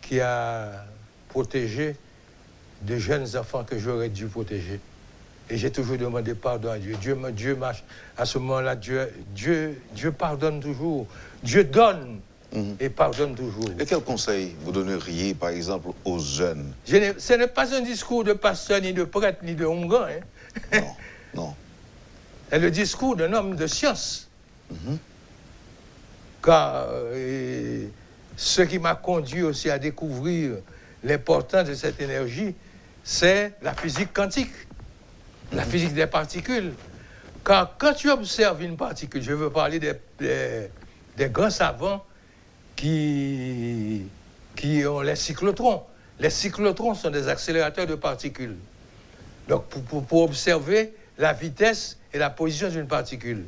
qui a protégé de jeunes enfants que j'aurais dû protéger. Et j'ai toujours demandé pardon à Dieu. Dieu marche. À ce moment-là, Dieu pardonne toujours. Dieu donne et pardonne toujours. Et quel conseil vous donneriez, par exemple, aux jeunes? Ce n'est pas un discours de pasteur, ni de prêtre, ni de hongan. Hein? Non. C'est le discours d'un homme de science. Car ce qui m'a conduit aussi à découvrir l'importance de cette énergie, c'est la physique quantique, la physique des particules. Car quand tu observes une particule, je veux parler des grands savants qui ont les cyclotrons. Les cyclotrons sont des accélérateurs de particules. Donc pour observer la vitesse et la position d'une particule,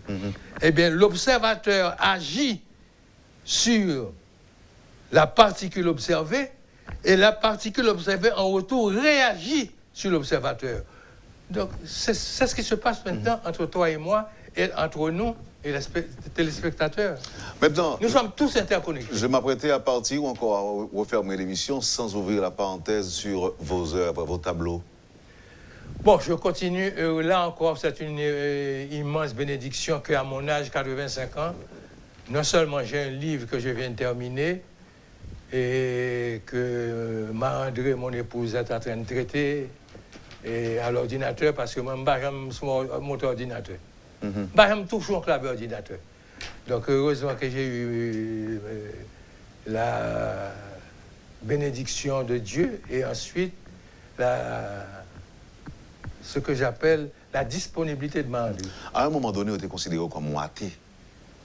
eh bien l'observateur agit sur la particule observée et la particule observée en retour réagit sur l'observateur. Donc c'est ce qui se passe maintenant entre toi et moi et entre nous et les téléspectateurs. Maintenant, nous sommes tous interconnectés. Je m'apprêtais à partir ou encore à refermer l'émission sans ouvrir la parenthèse sur vos œuvres, vos tableaux. Bon, je continue. Là encore, c'est une immense bénédiction qu'à mon âge, 85 ans, non seulement j'ai un livre que je viens de terminer et que Marie-André, mon épouse, est en train de traiter et à l'ordinateur parce que moi, j'aime mon ordinateur. J'aime toujours un clavier ordinateur. Donc, heureusement que j'ai eu la bénédiction de Dieu et ensuite ce que j'appelle la disponibilité de Marie-André. À un moment donné, on était considéré comme athée.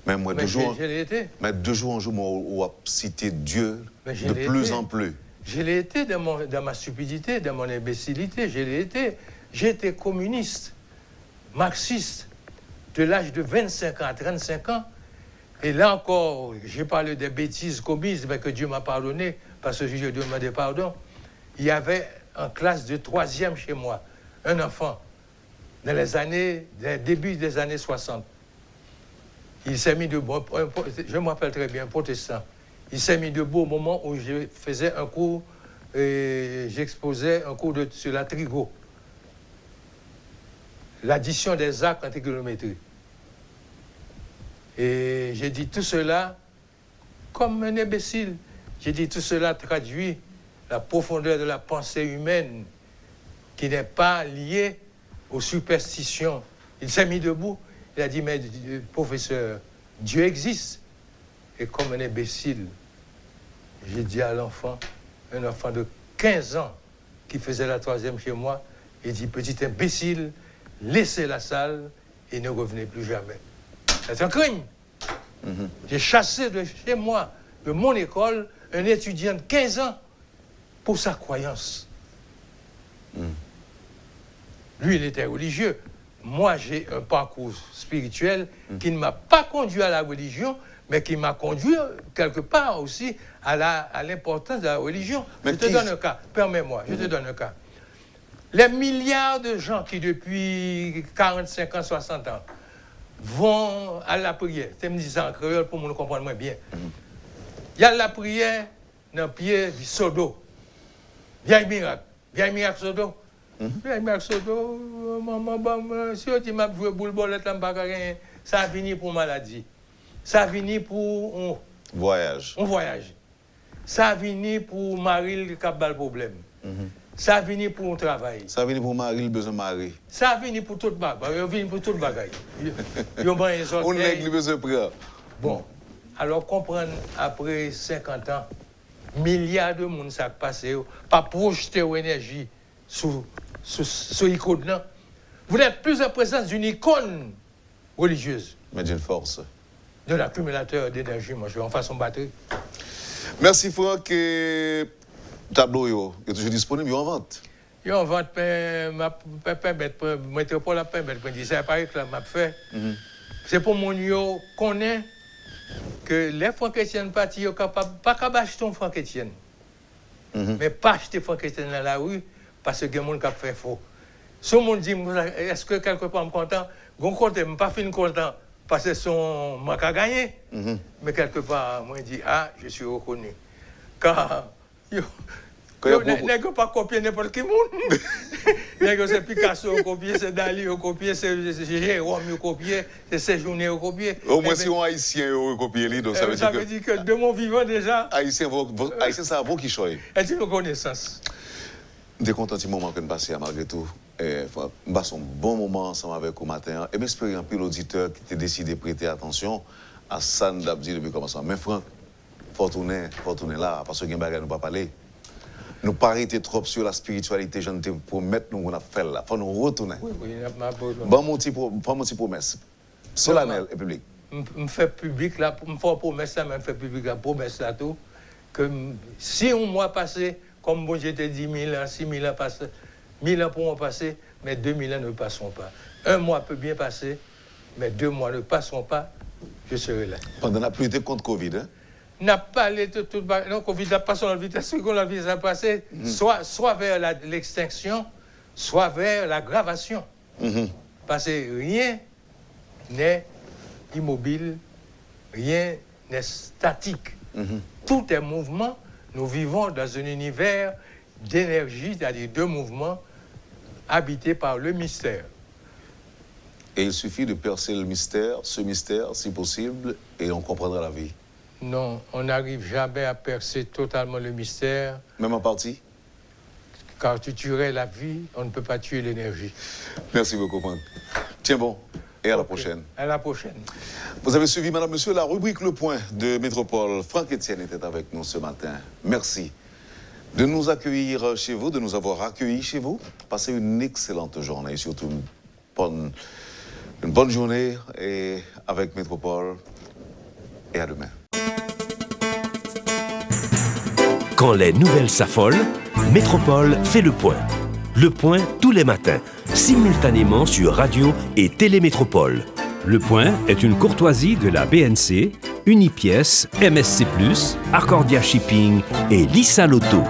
Mais moi, je l'ai été. Mais de jour en jour, moi, on a cité Dieu de plus en plus. Je l'ai été dans ma stupidité, dans mon imbécilité. Je l'ai été. J'étais communiste, marxiste, de l'âge de 25 ans à 35 ans. Et là encore, j'ai parlé des bêtises commises, mais que Dieu m'a pardonné, parce que je lui ai demandé pardon. Il y avait en classe de 3e chez moi, un enfant, dans les début des années 60. Il s'est mis debout, je me rappelle très bien, un protestant. Il s'est mis debout au moment où je faisais un cours, j'exposais un cours sur la trigo. L'addition des arcs en trigonométrie. Et j'ai dit tout cela comme un imbécile. J'ai dit tout cela traduit la profondeur de la pensée humaine qui n'est pas liée aux superstitions. Il s'est mis debout. Il a dit, mais professeur, Dieu existe. Et comme un imbécile, j'ai dit à l'enfant, un enfant de 15 ans qui faisait la 3e chez moi, il dit, petit imbécile, laissez la salle et ne revenez plus jamais. C'est un crime. J'ai chassé de chez moi, de mon école, un étudiant de 15 ans pour sa croyance. Lui, il était religieux. Moi, j'ai un parcours spirituel qui ne m'a pas conduit à la religion, mais qui m'a conduit quelque part aussi à l'importance de la religion. Mais je te donne un cas, permets-moi, je te donne un cas. Les milliards de gens qui, depuis 45 ans, 60 ans, vont à la prière. C'est me disant en créole pour nous comprendre moins bien. Il y a la prière dans le pied du sodo. Vieille miracle sodo. Vieille miracle sodo, maman, si tu m'as joué boule bolette, ça a fini pour maladie. Ça a fini pour un voyage. Ça a fini pour Marie qui a le problème. Ça a fini pour un travail. Ça a fini pour Marie, le besoin de Marie. Ça a fini pour tout le bagage. Il a fini pour tout le bagage. On a le besoin de prendre. Bon, alors comprendre, après 50 ans, milliards de monde ça passé, pas projeter l'énergie sur l'icône. Vous n'êtes plus en présence d'une icône religieuse. Mais d'une force. De l'accumulateur d'énergie, moi je vais en façon batterie. Merci Franck. Tableau est toujours disponible, il est en vente. Il est en vente, mais métropole a pas c'est pas que m'a fait. C'est pour mon yo connaît que les francs chrétiens partis sont capables pas qu'à acheter un franc chrétien. Mais pas acheter franc chrétien dans la rue parce que les gens qui fait faux. Si le monde dit est-ce que quelque part je suis content, je ne suis pas fin content parce que son manque à gagner. Mais quelque part moi je dis je suis reconnu. Car n'est pas copier n'importe qui monde. C'est Picasso copier, c'est Dali copier, c'est Jérôme copier, c'est Séjourné copier. Au moins si on haïtien copier donc ça veut dire que de mon vivant déjà haïtien c'est un bon qui choisit. Est-ce une connaissance? Je suis content du moment que nous passons malgré tout. Nous passons un bon moment ensemble avec vous matin et j'espère un peu l'auditeur qui a décidé de prêter attention à ça nous dit depuis le commencement. Mais Franck, faut tourner là parce que nous ne pas parler. Nous pas arrêter trop sur la spiritualité, je ne te promets nous qu'on a fait là. Faut nous retourner. Oui, bon mon petit promesse. Solennel et public. Me fait public là, me faire promesse là, me fait public la promesse là tout que si un mois passé comme bon j'étais 10 000 ans, 6 000 ans passé, 1000 ans pourront passer, mais 2000 ans ne passeront pas. Un mois peut bien passer, mais 2 mois ne passeront pas, je serai là. Pendant la pluie contre Covid, hein? N'a pas allé tout non, Covid n'a pas son vitesse, qu'on la vitesse a passé, soit vers l'extinction, soit vers l'aggravation. Parce que rien n'est immobile, rien n'est statique. Tout est mouvement. Nous vivons dans un univers d'énergie, c'est-à-dire de mouvement, habité par le mystère. Et il suffit de percer ce mystère, si possible, et on comprendra la vie. Non, on n'arrive jamais à percer totalement le mystère. Même en partie? Car tu tuerais la vie, on ne peut pas tuer l'énergie. Merci beaucoup, Franck. Tiens bon, et à la prochaine. À la prochaine. Vous avez suivi, madame, monsieur, la rubrique Le Point de Métropole. Franck Etienne était avec nous ce matin. Merci de nous accueillir chez vous, de nous avoir accueillis chez vous. Passez une excellente journée et surtout une bonne journée et avec Métropole. Et à demain. Quand les nouvelles s'affolent, Métropole fait le point. Le point tous les matins, simultanément sur radio et Télémétropole. Le Point est une courtoisie de la BNC, Unipièce, MSC+, Accordia Shipping et Lisa Lotto.